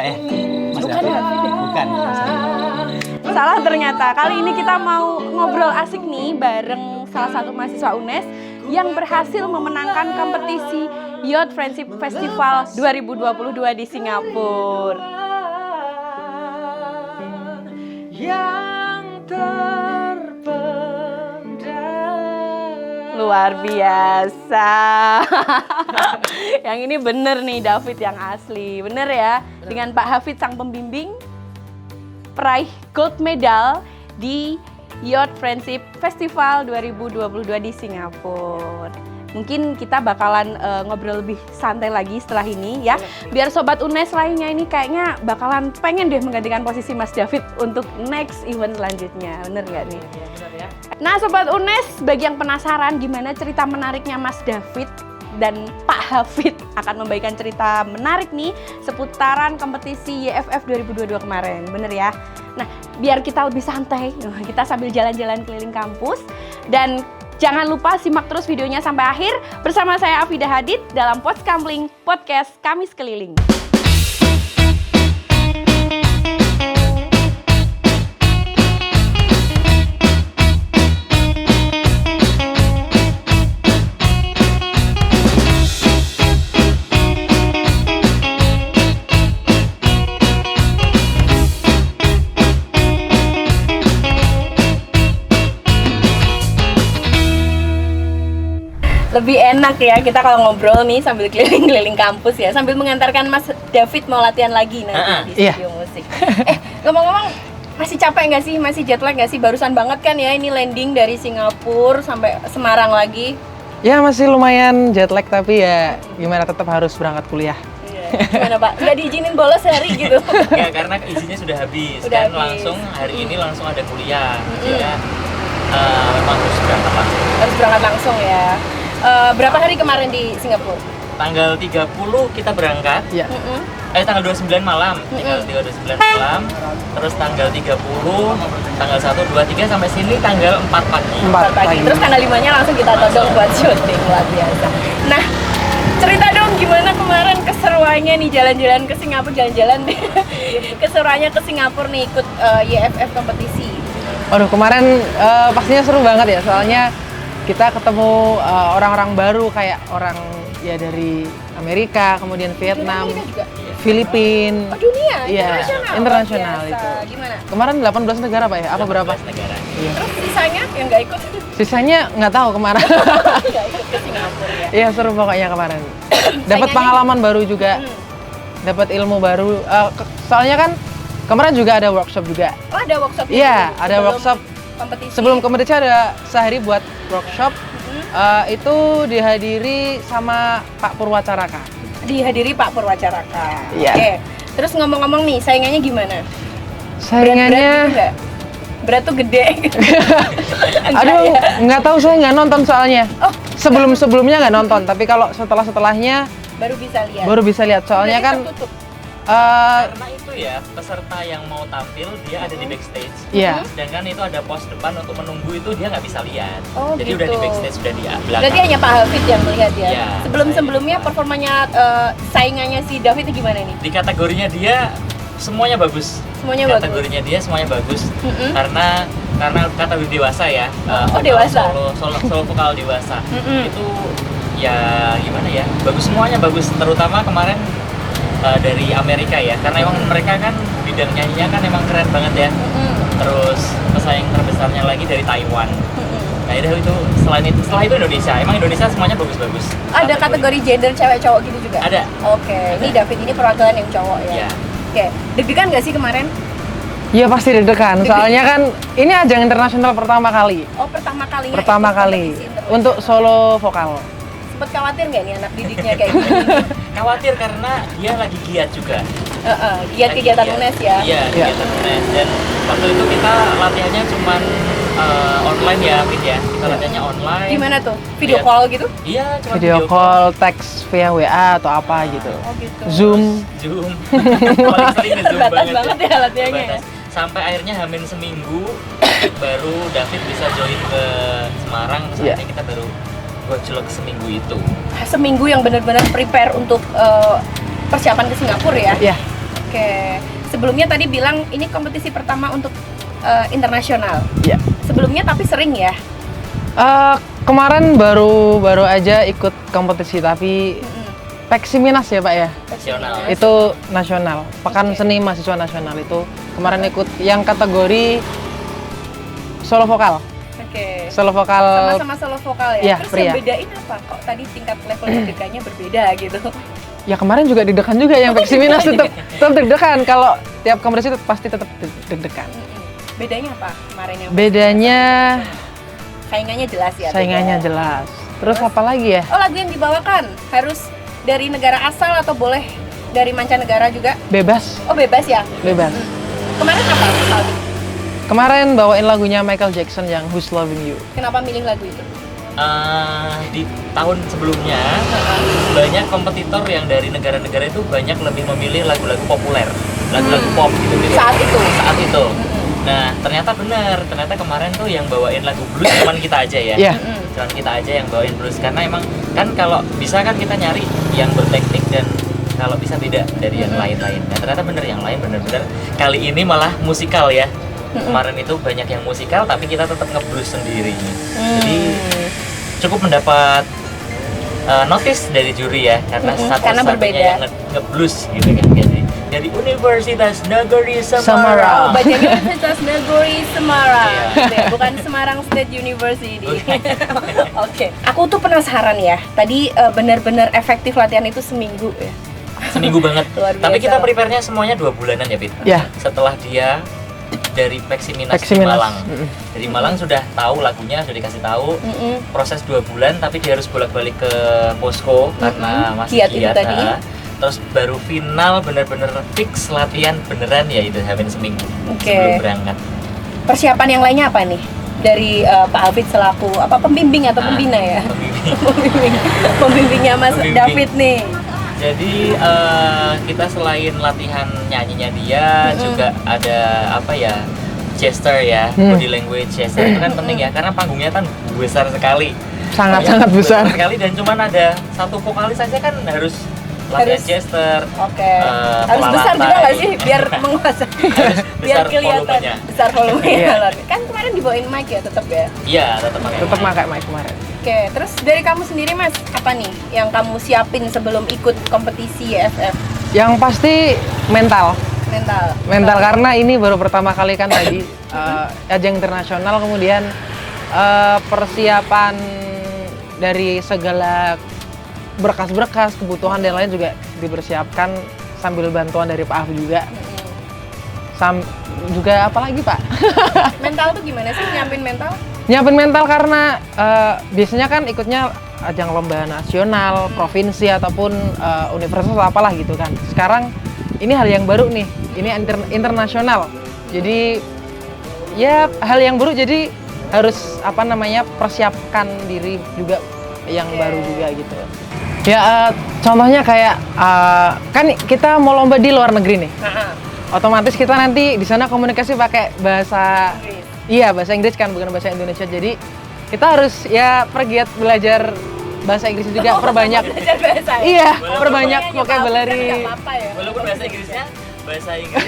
Mas Bukan David. Bukan. Salah ternyata. Kali ini kita mau ngobrol asik nih bareng salah satu mahasiswa UNES yang berhasil memenangkan kompetisi Youth Friendship Festival 2022 di Singapura. Yang terpendam. Luar biasa. Yang ini bener nih David yang asli. Bener ya? Dengan Pak Hafid sang pembimbing peraih gold medal di Youth Friendship Festival 2022 di Singapura. Mungkin kita bakalan ngobrol lebih santai lagi setelah ini ya. Biar sobat UNES lainnya ini kayaknya bakalan pengen deh menggantikan posisi Mas David untuk next event selanjutnya. Bener nggak nih? Nah sobat UNES, bagi yang penasaran gimana cerita menariknya Mas David dan Pak Hafid akan membagikan cerita menarik nih seputaran kompetisi YFF 2022 kemarin, bener ya? Nah, biar kita lebih santai, kita sambil jalan-jalan keliling kampus dan jangan lupa simak terus videonya sampai akhir bersama saya Afida Hadid dalam Podskampling Podcast Kamis Keliling. Lebih enak ya kita kalau ngobrol nih sambil keliling-keliling kampus ya, sambil mengantarkan Mas David mau latihan lagi nanti di studio musik. Ngomong-ngomong, masih capek nggak sih? Masih jet lag nggak sih? Barusan banget kan ya ini landing dari Singapura sampai Semarang lagi. Ya masih lumayan jet lag tapi ya gimana tetap harus berangkat kuliah. Gimana Pak? Nggak diizinin bolos sehari gitu? Ya karena izinnya sudah habis. Udah Dan habis. langsung hari ini langsung ada kuliah. Ya, memang harus berangkat langsung. Harus berangkat langsung ya. Berapa hari kemarin di Singapura? Tanggal 30 kita berangkat. Iya. Tanggal 29 malam. Tanggal 29 malam. Terus tanggal 30, tanggal 1, 2, 3 sampai sini tanggal 4 pagi. 4 pagi. Terus tanggal 5-nya langsung kita todong buat syuting, luar biasa. Nah, cerita dong gimana kemarin keseruannya nih jalan-jalan ke Singapura, jalan-jalan deh. Keseruannya ke Singapura nih ikut YFF kompetisi. Waduh kemarin pastinya seru banget ya soalnya kita ketemu orang-orang baru kayak orang ya dari Amerika, kemudian Vietnam, Amerika juga? Filipina. Oh, dunia, Iya, internasional. internasional Luar biasa. itu. Gimana? Kemarin 18 negara Pak ya? Apa berapa? 18 negara. Iya. Terus sisanya yang nggak ikut? Sisanya nggak tahu kemana. Nggak ikut ke Singapura ya? Iya seru pokoknya kemarin. Dapat Saingannya- pengalaman baru juga, dapat ilmu baru. Soalnya kan kemarin juga ada workshop juga. Oh ada workshop? Iya, ada Sebelum workshop. kompetisi. Sebelum kompetisi ada sehari buat workshop. Itu dihadiri sama Pak Purwacaraka. Dihadiri Pak Purwacaraka. Iya. Oke. Terus ngomong-ngomong nih, saingannya gimana? Saingannya, Berat gitu nggak? Berat tuh gede. aduh, ya? nggak tahu saya nggak nonton soalnya. Oh, Sebelumnya nggak nonton, tapi kalau setelahnya baru bisa lihat. baru bisa lihat. Soalnya Berarti kan tertutup. Karena itu ya, peserta yang mau tampil dia ada di backstage. Iya. Sedangkan itu ada pos depan untuk menunggu itu dia nggak bisa lihat. Oh, Jadi gitu. udah di backstage, sudah di belakang. Berarti hanya Pak Hafid yang melihat ya. Iya, Sebelumnya performanya saingannya si David itu gimana nih? Di kategorinya dia semuanya bagus. Semuanya bagus. Kategorinya dia semuanya bagus. Karena kategori dewasa ya. Oh, vokal dewasa. Solo vokal dewasa. Mm-mm. Itu ya gimana ya? Bagus semuanya bagus. Terutama kemarin dari Amerika ya. Karena emang mereka kan bidang nyanyinya kan emang keren banget ya. Terus pesaing terbesarnya lagi dari Taiwan. Nah itu setelah itu Indonesia. Emang Indonesia semuanya bagus-bagus. Ada kategori gender cewek cowok gitu juga? Ada. Oke, ini David ini perwakilan yang cowok ya. Iya. Oke, deg-degan nggak sih kemarin? Iya pasti deg-degan. Soalnya kan ini ajang internasional pertama kali. Oh, pertama kalinya Pertama ikut kali kompetisi internasional. untuk solo vokal. Sempet khawatir nggak nih anak didiknya kayak gini? Khawatir karena dia lagi giat juga. Giat Lagi kegiatan giat. UNES ya? Iya, kegiatan UNES. Dan waktu itu kita latihannya cuman online ya, Fit ya. Kita latihannya online. Gimana tuh? Video Iya. call gitu? Iya, cuma Video call, teks via WA atau apa gitu. Oh gitu. Zoom. Zoom. Paling sering nge-Zoom Terbatas banget ya latihannya Terbatas. Sampai akhirnya hamin seminggu baru David bisa join ke Semarang. Terus Iya. akhirnya kita baru gojlok seminggu itu. Seminggu yang benar-benar prepare untuk persiapan ke Singapura ya? Iya. Oke. Sebelumnya tadi bilang ini kompetisi pertama untuk internasional. Ya. Sebelumnya tapi sering ya. Kemarin baru aja ikut kompetisi tapi Peksiminas ya Pak ya. Nasional. Itu nasional. Pekan Seni Mahasiswa Nasional itu kemarin ikut yang kategori solo vokal. Oke. Solo vokal. Sama-sama solo vokal ya. Iya, Terus pria. yang bedain apa? Kok tadi tingkat level deg-degannya berbeda gitu? Ya kemarin juga deg-degan juga yang Peksiminas tetap deg-degan. Kalau tiap kompetisi pasti tetap deg-degan. Bedanya apa kemarin yang? Bedanya Saingannya jelas ya. saingannya beda. jelas. Terus apa lagi ya? Oh, lagu yang dibawakan harus dari negara asal atau boleh dari mancanegara juga? Bebas, Oh, bebas ya. bebas. Kemarin apa? Aldi? Kemarin bawain lagunya Michael Jackson yang Who's Loving You. Kenapa milih lagu itu? Di tahun sebelumnya banyak kompetitor yang dari negara-negara itu banyak lebih memilih lagu-lagu populer, lagu-lagu pop gitu. Saat itu. Saat itu. Nah, ternyata benar. Ternyata kemarin tuh yang bawain lagu blues cuman kita aja ya. Iya. Cuman kita aja yang bawain blues karena emang kan kalau bisa kan kita nyari yang berteknik dan kalau bisa beda dari yang lain-lain. Nah, ternyata bener yang lain bener-bener kali ini malah musikal ya. Kemarin itu banyak yang musikal tapi kita tetap nge-blues sendiri. Jadi cukup mendapat notice dari juri ya karena karena berbeda. satu-satunya yang nge-blues gitu kan. Jadi dari Universitas Negeri Semarang. Semarang. Oh, bacanya Universitas Negeri Semarang, Iya. gitu ya, bukan Semarang State University. Oke, aku tuh penasaran ya. Tadi benar-benar efektif latihan itu seminggu ya. Seminggu banget. Luar biasa. Tapi kita prepare-nya semuanya 2 bulanan ya, Pit. Ya. Setelah dia dari Peksiminas di Peksiminas. Malang. Dari Malang sudah tahu lagunya, sudah dikasih tahu. Proses 2 bulan, tapi dia harus bolak-balik ke posko karena masih Giat itu tadi. Terus baru final bener-bener fix latihan beneran ya itu Hamin seminggu Oke. sebelum berangkat. Persiapan yang lainnya apa nih? Dari Pak Alvin selaku apa pembimbing atau pembina ya? Pembimbing. Pembimbingnya Mas Pembimbing. David nih. Jadi kita selain latihan nyanyinya dia juga ada apa ya gesture ya, body language gesture itu kan penting ya karena panggungnya kan besar sekali. Sangat-sangat besar. sekali dan cuman ada satu vokalis saja kan harus latihan Harus- gesture. Oke. Harus pola besar juga lantai. nggak sih biar menguasai, biar besar kelihatan volumenya. besar volumenya. Iya. Kan kemarin dibawain mic ya tetap ya. Iya, tetap pakai. Tetap mic. pakai mic kemarin. Oke, terus dari kamu sendiri Mas, apa nih yang kamu siapin sebelum ikut kompetisi YFF? Yang pasti mental. Mental. Karena ini baru pertama kali kan tadi ajang internasional, kemudian persiapan dari segala berkas-berkas, kebutuhan dan lain juga dipersiapkan sambil bantuan dari Pak Af juga. Juga apa lagi Pak? Mental tuh gimana sih nyiapin mental? Nyiapin mental karena biasanya kan ikutnya ajang lomba nasional, provinsi ataupun universitas atau apalah gitu kan. Sekarang ini hal yang baru nih, ini internasional. Jadi ya hal yang baru jadi harus apa namanya persiapkan diri juga yang baru juga gitu. Ya contohnya kayak kan kita mau lomba di luar negeri nih. Otomatis kita nanti di sana komunikasi pakai bahasa Inggris. Iya, bahasa Inggris kan, bukan bahasa Indonesia. Jadi kita harus ya pergiat belajar bahasa Inggris juga, perbanyak. Belajar bahasa ya? Iya, Walaupun perbanyak Pokoknya vocabulary. nggak apa-apa ya. Walaupun bahasa Inggrisnya bahasa Inggris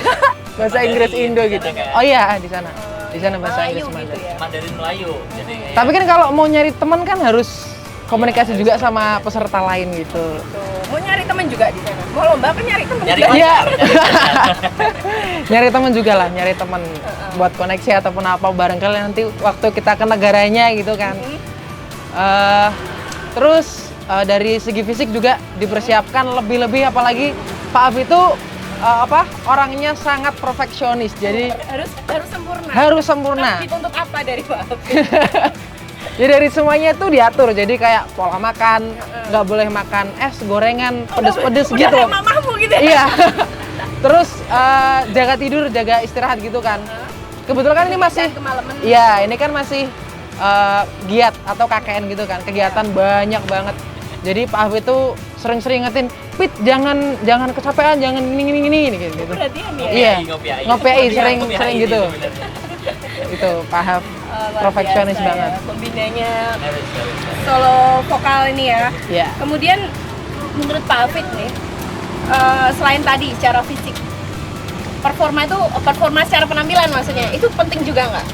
Bahasa Inggris Mandarin, Indo gitu. kan? Oh iya, di sana. Di sana bahasa Melayu Inggris gitu Mandarin. ya. Mandarin Melayu. Jadi Tapi kan kalau mau nyari teman kan harus komunikasi juga sama peserta lain gitu. Tuh, mau nyari teman juga di sana. Mau lomba apa nyari teman nyari juga? pacar, Iya. nyari pacar. Nyari teman juga lah, nyari teman buat koneksi ataupun apa barangkali nanti waktu kita ke negaranya gitu kan. Terus dari segi fisik juga dipersiapkan lebih-lebih, apalagi Pak Af itu orangnya sangat perfeksionis, jadi harus sempurna. harus sempurna. Dituntut apa dari Pak Alvin? Jadi dari semuanya itu diatur, jadi kayak pola makan, nggak boleh makan es, gorengan, pedes-pedes Udah gitu. kayak mamahmu gitu ya? Iya. Terus jaga tidur, jaga istirahat gitu kan. Kebetulan kan ini masih, Kemalaman. iya ini kan masih giat atau KKN gitu kan, kegiatan banyak banget. Jadi Pak Af itu sering-sering ingetin, Pit jangan kecapean, jangan gini gitu. Perhatian ya? Iya. Ngopi sering gitu. Itu Pak Af Luar perfeksionis biasa banget. Ya. Pembinanya solo vokal ini ya. Iya. Kemudian menurut Pak Alvin nih, selain tadi secara fisik, performa secara penampilan maksudnya itu penting juga nggak?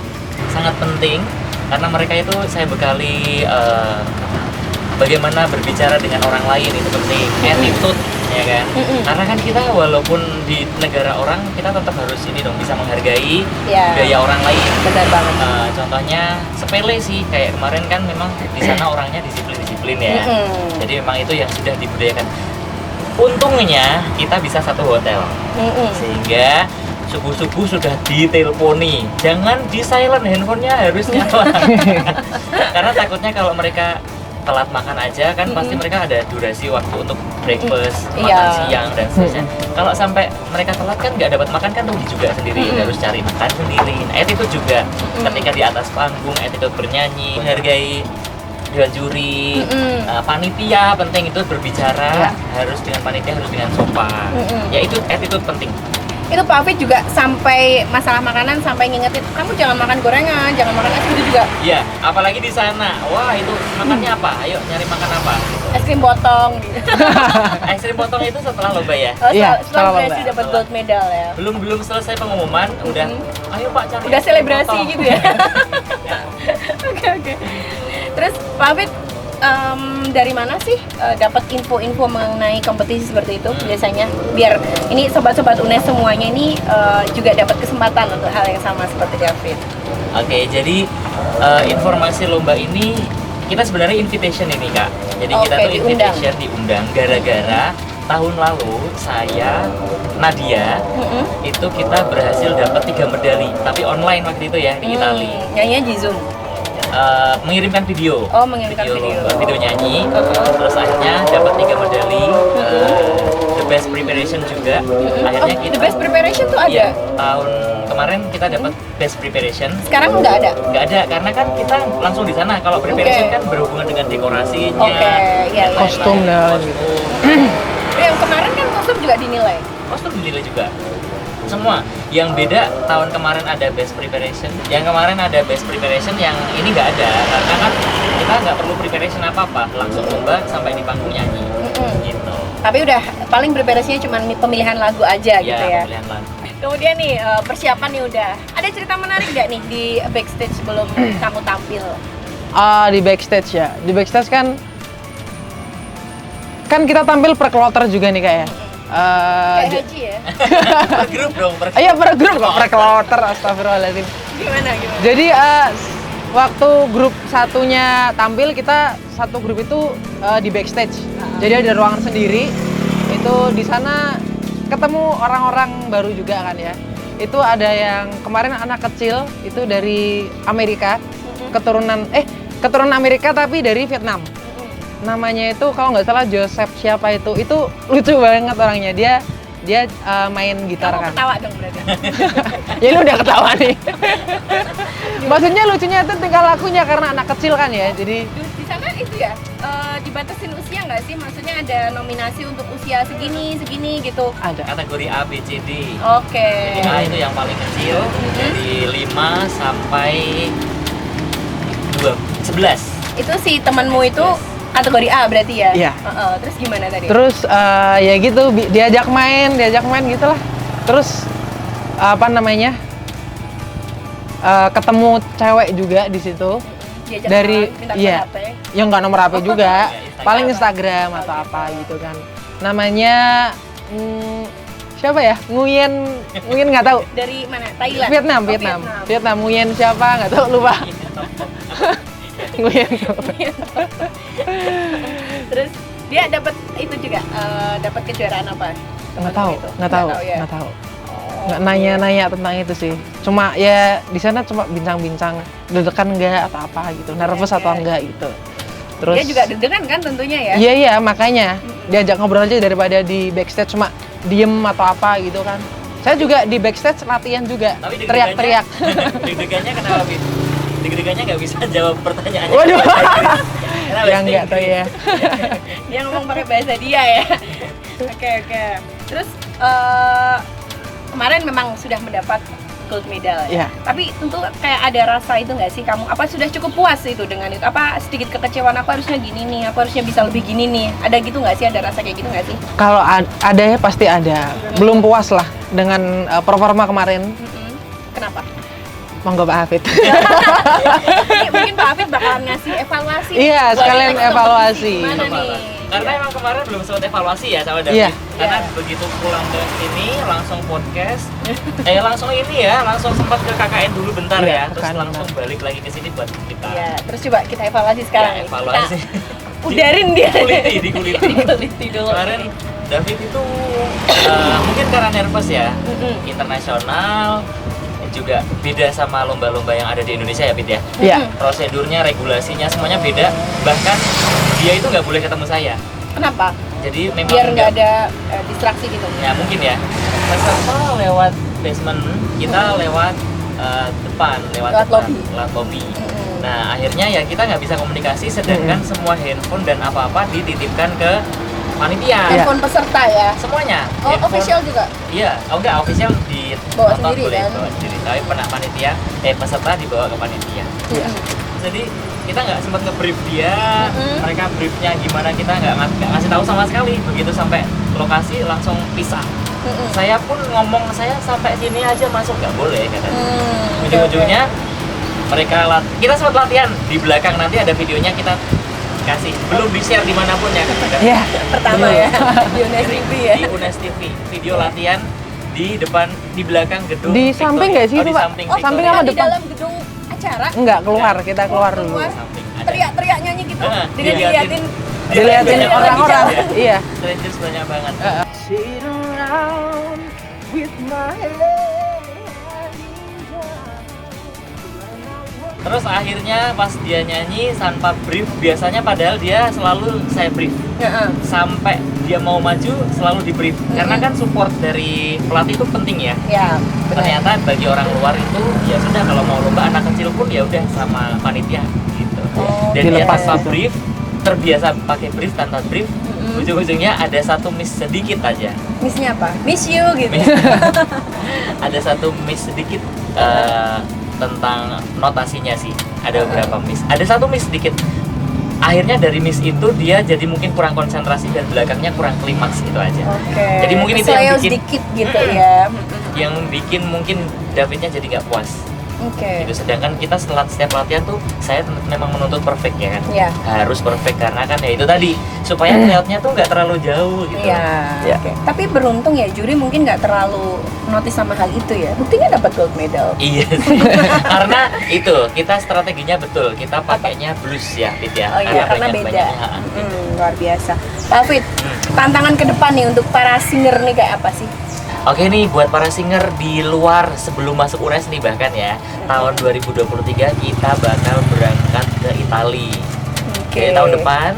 Sangat penting karena mereka itu saya bekali bagaimana berbicara dengan orang lain itu penting, attitude ya kan. Karena kan kita walaupun di negara orang kita tetap harus ini dong bisa menghargai budaya orang lain. Benar banget. Contohnya sepele sih kayak kemarin kan memang di sana orangnya disiplin ya. Jadi memang itu yang sudah dibudayakan. Untungnya kita bisa satu hotel sehingga subuh-subuh sudah diteleponi, jangan di silent, handphonenya harus nyala. Karena takutnya kalau mereka telat makan aja kan pasti mereka ada durasi waktu untuk breakfast, makan siang dan seterusnya. Kalau sampai mereka telat kan nggak dapat makan kan rugi juga sendiri, harus cari makan sendiri. Nah, itu juga ketika di atas panggung, attitude bernyanyi, menghargai dewan juri, panitia penting itu berbicara harus dengan panitia harus dengan sopan. Ya itu attitude penting. Itu Pak Hafid juga sampai masalah makanan sampai ngingetin kamu jangan makan gorengan, jangan makan es gitu juga. Iya, apalagi di sana. Wah, itu makannya apa? Ayo nyari makan apa? Es krim potong gitu. Es krim potong itu setelah lomba ya? Iya, setelah setelah berhasil dapat gold medal ya. Belum selesai pengumuman udah ayo Pak cari. Udah es krim selebrasi potong. gitu ya. Oke. Terus Pak Hafid dari mana sih dapat info-info mengenai kompetisi seperti itu biasanya biar ini sobat-sobat UNES semuanya ini juga dapat kesempatan untuk hal yang sama seperti David. Oke, jadi informasi lomba ini kita sebenarnya invitation ini Kak. Jadi kita tuh invitation diundang gara-gara tahun lalu saya Nadia itu kita berhasil dapat 3 medali tapi online waktu itu ya di Italia. Nyanyinya di Zoom. Mengirimkan video. Oh, mengirimkan video. Video nyanyi. Terus akhirnya dapat 3 medali. The best preparation juga. Akhirnya kita. The best preparation tuh ada. Iya, tahun kemarin kita dapat best preparation. Sekarang nggak ada. Nggak ada karena kan kita langsung di sana. Kalau preparation kan berhubungan dengan dekorasinya, iya. Kostum dan Yang kemarin kan kostum juga dinilai. Kostum dinilai juga. Semua. Yang beda tahun kemarin ada best preparation, yang kemarin ada best preparation, yang ini nggak ada karena kan kita nggak perlu preparation apa-apa, langsung lomba sampai di panggung nyanyi gitu. Tapi udah paling preparasinya cuma pemilihan lagu aja gitu ya. Pemilihan lagu. Kemudian nih persiapan nih udah. Ada cerita menarik nggak nih di backstage sebelum kamu tampil? Di backstage ya. Di backstage kan kita tampil per kloter juga nih kayak. Kayak haji ya? Per grup dong, Iya per grup kok, per kloter, astagfirullahaladzim. Gimana? Jadi waktu grup satunya tampil, kita satu grup itu di backstage. Jadi ada ruangan sendiri. Itu di sana ketemu orang-orang baru juga kan ya. Itu ada yang kemarin anak kecil itu dari Amerika, keturunan Amerika tapi dari Vietnam. Namanya itu kalau nggak salah Joseph siapa itu lucu banget orangnya. Dia main gitar. Kamu kan. ketawa dong berarti. Ya lu udah ketawa nih. Maksudnya lucunya itu tingkah lakunya karena anak kecil kan ya. Jadi Di sana itu ya dibatasin usia nggak sih? Maksudnya ada nominasi untuk usia segini gitu. ada. kategori A, B, C, D. Oke. Jadi A itu yang paling kecil, dari 5 sampai 11. Itu si temanmu itu kategori A berarti ya? Iya. Terus gimana tadi? Terus ya gitu diajak main gitulah. Terus apa namanya? Ketemu cewek juga di situ. Diajak Dari minta iya. HP. Yang nggak nomor HP juga. Instagram. Paling Instagram atau apa gitu kan. Namanya siapa ya? Nguyen nggak tahu. Dari mana? Thailand? Vietnam. Nguyen siapa nggak tahu, lupa. Nguyen. Terus dia dapat itu juga dapat kejuaraan apa? Nggak tahu. Ya? Nggak tahu. Nggak nanya tentang itu sih. Cuma ya di sana cuma bincang-bincang deg-degan nggak atau apa gitu, nervous atau enggak gitu. Terus Dia juga deg-degan kan tentunya ya? Iya makanya diajak ngobrol aja daripada di backstage cuma diem atau apa gitu kan. Saya juga di backstage latihan juga, Tapi teriak-teriak. Deg-degannya kenapa, Fit? Deg-degannya nggak bisa jawab pertanyaannya. Waduh. Karena Yang nggak tahu ya. Dia ngomong pakai bahasa dia ya. Oke. Terus kemarin memang sudah mendapat gold medal Iya. ya. Tapi tentu kayak ada rasa itu nggak sih kamu? Apa sudah cukup puas itu dengan itu? Apa sedikit kekecewaan aku harusnya gini nih, aku harusnya bisa lebih gini nih? Ada gitu nggak sih? Ada rasa kayak gitu nggak sih? Kalau ada ya pasti ada. Belum puas lah dengan performa kemarin. Kenapa? Monggo Pak Hafid. Mungkin Pak Hafid bakalan ngasih evaluasi. Iya, buat sekalian next evaluasi. Gimana nih? Karena emang kemarin belum sempat evaluasi ya sama David. Iya. Karena Iya. begitu pulang ke sini langsung podcast. Langsung ini ya, langsung sempat ke KKN dulu bentar Iya, ya, terus KKN langsung balik lagi ke sini buat kita. Iya, terus coba kita evaluasi sekarang. Ya, nih. evaluasi. Kita udarin dia. Dikuliti. Dikuliti dulu. Kemarin David itu mungkin karena nervous ya, internasional, juga beda sama lomba-lomba yang ada di Indonesia ya, Pit ya. Iya. Prosedurnya, regulasinya semuanya beda. Bahkan dia itu nggak boleh ketemu saya. Kenapa? Jadi memang Biar nggak ada distraksi gitu. Ya mungkin ya. Peserta lewat basement, kita lewat depan, Lewat depan, lobby. lewat lobby. Nah akhirnya ya kita nggak bisa komunikasi, sedangkan semua handphone dan apa-apa dititipkan ke panitia. Handphone peserta ya. Semuanya. Oh, Handphone- official juga. Iya, enggak official di Bawa nonton sendiri, boleh kan? bawa sendiri. Tapi panitia, peserta dibawa ke panitia. Iya. Jadi kita nggak sempat nge-brief dia, mereka briefnya gimana kita nggak ngasih tahu sama sekali. Begitu sampai lokasi langsung pisah. Saya pun ngomong saya sampai sini aja masuk nggak boleh katanya. Ujung-ujungnya mereka kita sempat latihan di belakang, nanti ada videonya kita kasih, belum di share dimanapun ya. Iya. Pertama ya. Di UNES Jadi, TV ya. di UNES TV video latihan di depan, di belakang gedung Di samping nggak sih oh, itu, di Pak? samping Oh, samping Victoria. sama Di depan. dalam gedung acara. Enggak, keluar. Kita keluar dulu. Keluar. Samping ada. Teriak-teriak nyanyi gitu. Heeh, Dengan diliatin. Dilihatin Banyak orang-orang. banget. Iya. Strangers banyak banget. Terus akhirnya pas dia nyanyi tanpa brief, biasanya padahal dia selalu saya brief. Heeh. Sampai dia mau maju selalu di brief. Karena kan support dari pelatih itu penting ya. Ya, benar. Ternyata bagi orang luar itu ya sudah, kalau mau lomba anak kecil pun ya udah sama panitia gitu. Oh, Dan dia dilepas tanpa gitu. brief, terbiasa pakai brief tanpa brief, ujung-ujungnya ada satu miss sedikit aja. Miss-nya apa? Miss you gitu. Ada satu miss sedikit tentang notasinya sih. Ada beberapa miss. Ada satu miss sedikit. Akhirnya dari miss itu dia jadi mungkin kurang konsentrasi dan belakangnya kurang klimaks gitu aja. Oke. Jadi mungkin itu yang Kesleo bikin sedikit gitu ya. yang bikin mungkin Davidnya jadi nggak puas. Oke. Gitu. Sedangkan kita setelah setiap latihan tuh saya memang menuntut perfect ya kan. Iya. Harus perfect karena kan ya itu tadi supaya layoutnya tuh nggak terlalu jauh gitu. Iya. Ya. Oke. Tapi beruntung ya juri mungkin nggak terlalu notice sama hal itu ya. Buktinya dapat gold medal. Iya sih. Karena itu kita strateginya betul. Kita pakainya blues ya, Fit ya. Oh iya, karena banyak- beda. banyaknya, Luar biasa. Pak Fit, tantangan ke depan nih untuk para singer nih kayak apa sih? Oke nih buat para singer di luar sebelum masuk UNES nih bahkan ya, tahun 2023 kita bakal berangkat ke Itali. Oke. Jadi tahun depan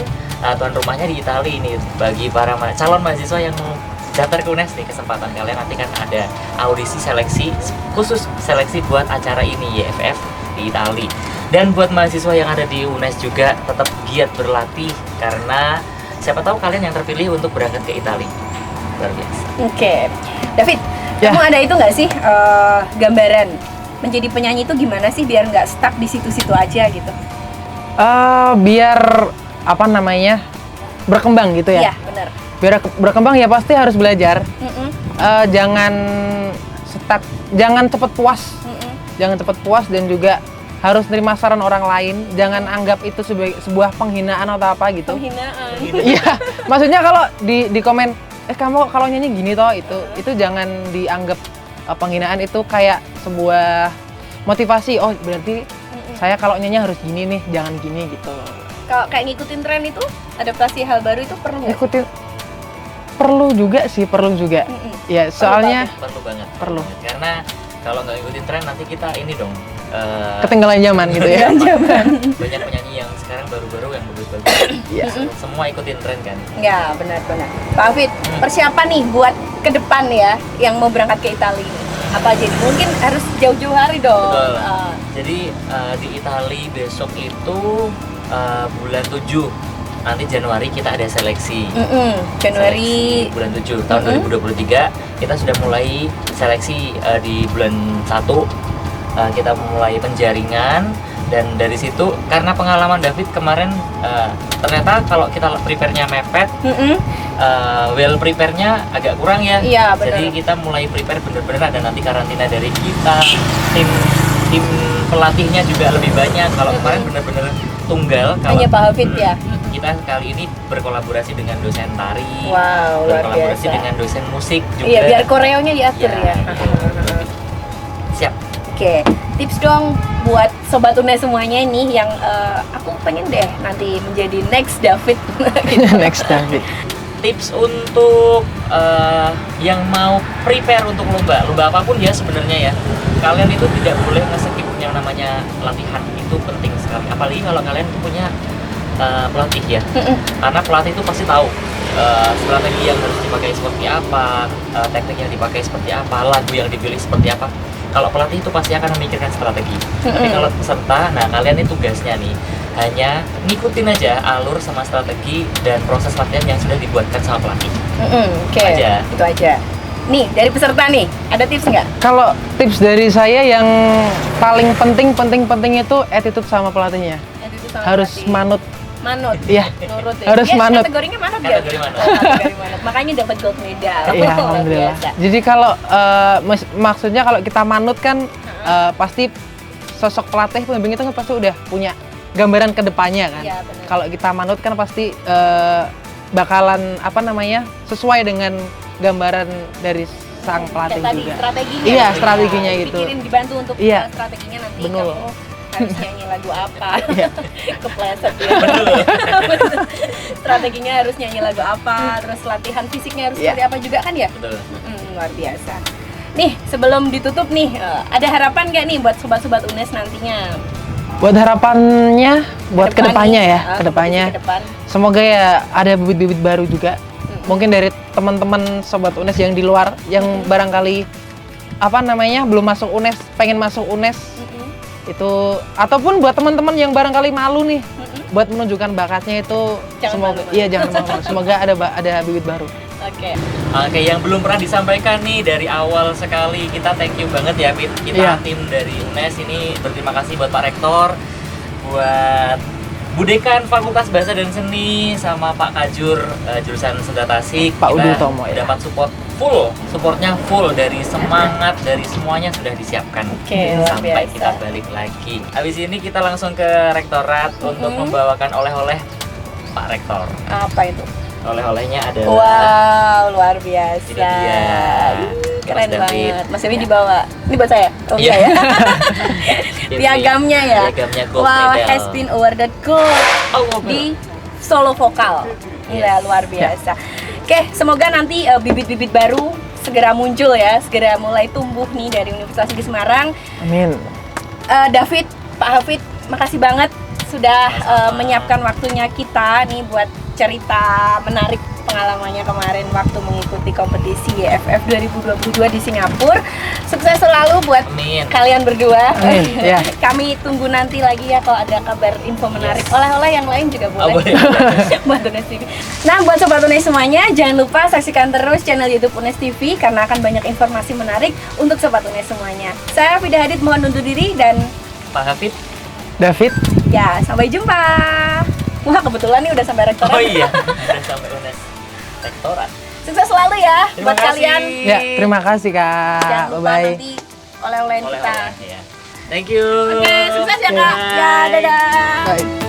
tuan rumahnya di Itali nih bagi para calon mahasiswa yang mau daftar ke UNES nih, kesempatan kalian nanti kan ada audisi seleksi khusus seleksi buat acara ini YFF di Itali. Dan buat mahasiswa yang ada di UNES juga tetap giat berlatih karena siapa tahu kalian yang terpilih untuk berangkat ke Itali. Luar biasa. Oke. David, Ya. kamu ada itu nggak sih gambaran menjadi penyanyi itu gimana sih biar nggak stuck di situ-situ aja gitu? Biar apa namanya berkembang gitu ya. Iya, benar. Biar berkembang ya pasti harus belajar. Mm-mm, Jangan stuck, jangan cepat puas, mm-mm. jangan cepat puas dan juga harus terima saran orang lain. Jangan anggap itu sebagai sebuah penghinaan atau apa gitu. Penghinaan. Iya, maksudnya kalau di komen, kamu kalau nyanyi gini toh itu jangan dianggap penghinaan, itu kayak sebuah motivasi. Oh berarti saya kalau nyanyi harus gini nih, jangan gini gitu. Kalau kayak ngikutin tren itu, adaptasi hal baru itu perlu nggak? Ikutin, perlu juga sih, perlu juga. Mm-mm. Ya soalnya Perlu banget. Perlu. banget. Karena kalau nggak ngikutin tren nanti kita ini dong. ketinggalan zaman gitu ya. Banyak penyanyi yang sekarang baru-baru yang bagus-bagus. Iya. Semua ikutin tren kan. Ya, benar-benar. Pak Afid, persiapan nih buat ke depan ya yang mau berangkat ke Italia ini. Apa aja nih? Mungkin harus jauh-jauh hari dong. Betul. Ah, Jadi di Itali besok itu bulan 7 nanti Januari kita ada seleksi. Januari Seleksi bulan 7 tahun 2023 kita sudah mulai seleksi di bulan 1 kita mulai penjaringan, dan dari situ karena pengalaman David kemarin ternyata kalau kita prepare-nya mepet, well prepare-nya agak kurang ya. Iya, benar. Jadi kita mulai prepare bener-bener ada nanti karantina dari kita, tim pelatihnya juga lebih banyak. Kalau kemarin bener-bener tunggal. hanya Pak Hafid ya. Kita kali ini berkolaborasi dengan dosen tari, Wow, luar berkolaborasi biasa. dengan dosen musik juga. Iya, biar koreonya diatur Iya, ya. betul. Siap. Oke, tips dong buat Sobat UNES semuanya ini yang aku pengen deh nanti menjadi next David. Next David. Tips untuk yang mau prepare untuk lomba apapun ya sebenarnya ya, kalian itu tidak boleh nge-skip yang namanya latihan, itu penting sekali. Apalagi kalau kalian punya pelatih ya, karena pelatih itu pasti tahu strategi yang harus dipakai seperti apa, teknik yang dipakai seperti apa, lagu yang dipilih seperti apa. Kalau pelatih itu pasti akan memikirkan strategi. Tapi kalau peserta, nah kalian ini tugasnya nih hanya ngikutin aja alur sama strategi dan proses latihan yang sudah dibuatkan sama pelatih. Oke, Aja. itu aja. Nih, dari peserta nih, ada tips nggak? Kalau tips dari saya yang paling penting itu attitude sama pelatihnya. Harus manut. Manut. Iya. Nurut ya. Harus Dia manut. Kategorinya manut ya? Kategori manut. Oh, kategori manut. Makanya dapat gold medal. Iya, Luar alhamdulillah. biasa. Jadi kalau maksudnya kalau kita manut kan pasti sosok pelatih pembimbing itu kan pasti udah punya gambaran ke depannya kan. Iya, benar. Kalau kita manut kan pasti bakalan sesuai dengan gambaran dari sang pelatih Kayak tadi juga. strateginya. Iya, strateginya gitu. Pikirin, dibantu untuk Iya. strateginya nanti Betul. kamu harus nyanyi lagu apa. Iya. Kepleset ya. Strateginya harus nyanyi lagu apa, terus latihan fisiknya harus Iya. seperti apa juga kan ya? Betul. Luar biasa. Nih, sebelum ditutup nih, ada harapan nggak nih buat sobat-sobat UNES nantinya? Buat harapannya, buat Kedepan kedepannya nih, ya, kedepannya. Kedepan. Semoga ya ada bibit-bibit baru juga. Mungkin dari teman-teman sobat UNES yang di luar yang barangkali belum masuk UNES, pengen masuk UNES itu, ataupun buat teman-teman yang barangkali malu nih buat menunjukkan bakatnya itu, Jangan semoga malu. iya jangan malu. Semoga ada bibit baru. Oke. Oke, yang belum pernah disampaikan nih dari awal sekali, kita thank you banget ya Pit. Kita Iya. tim dari UNES ini berterima kasih buat Pak Rektor, buat Bu Dekan Fakultas Bahasa dan Seni, sama Pak Kajur jurusan Senda Tasik. Pak Kita Udi Utomo, ya. dapat supportnya full dari semangat, dari semuanya sudah disiapkan. Oke, luar Sampai biasa. kita balik lagi. Habis ini kita langsung ke Rektorat untuk membawakan oleh-oleh Pak Rektor. Apa itu? Oleh-olehnya adalah Wow, luar biasa. Ini dia. Keren Mas David. banget. Mas Dewi dibawa. Ini buat saya. Oh, Iya. saya. Piagamnya ya. Piagamnya gold Wow, medal. has been awarded gold Oh, di solo vokal. Gila, luar biasa. Oke, semoga nanti bibit-bibit baru segera muncul ya, segera mulai tumbuh nih dari Universitas Negeri Semarang. Amin. David, Pak Hafid, makasih banget sudah Sama-sama. menyiapkan waktunya kita nih buat cerita menarik pengalamannya kemarin waktu mengikuti kompetisi YFF 2022 di Singapura. Sukses selalu buat Amin. kalian berdua. Amin, ya. Kami tunggu nanti lagi ya kalau ada kabar info menarik. Yes. Oleh-oleh yang lain juga Oh, boleh. boleh. Buat UNES TV. Nah, buat Sobat UNES semuanya, jangan lupa saksikan terus channel YouTube UNES TV karena akan banyak informasi menarik untuk Sobat UNES semuanya. Saya Fida Hadid mohon undur diri dan Pak Hafid. David. ya, sampai jumpa. Wah, kebetulan nih udah sampai rektorat. Oh iya, udah sampai UNES Rektorat. Sukses selalu ya Terima buat kasih. kalian. Ya, terima kasih Jangan Kak. lupa Bye-bye. nanti oleh-olehin kita. Oleh-oleh ya. Thank you. Oke, sukses ya Kak. Ya, dadah. Bye.